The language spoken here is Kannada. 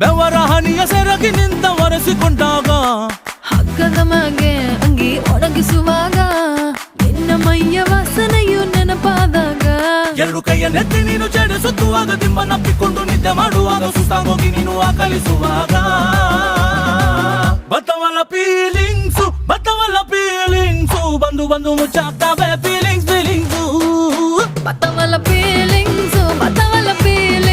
ಬೆವರ ಹನಿಯ ಸೆರಗಿ ನಿಂತ ಒರೆಸಿಕೊಂಡಾಗ ಹಗ್ಗದ ಮ್ಯಾಗೆ ಅಂಗಿ ಒಣಗಿಸುವಾಗ ನಿನ್ನ ಮೈಯ ವಾಸನೆಯು ನೆನಪಾದಾಗ ಎರಡು ಕೈಯ ನೆತ್ತಿ ನೀನು ಜಡಿಸುತ್ತುವಾಗ ದಿಮ್ಮನಪ್ಪಿಕೊಂಡು ನಿದ್ದೆ ಮಾಡುವಾಗ ಸುಸ್ತಾಗೋಗಿ ನೀನು ಆಕಲಿಸುವಾಗ ಬತ್ತವಲ್ಲ ಫೀಲಿಂಗ್ಸು ಬಂದು ಬಂದು ಮುಚ್ಚಾಗ್ತಾವೆ ಫೀಲಿಂಗ್ಸು ಬತ್ತವಲ್ಲ ಫೀಲಿಂಗ್ಸ್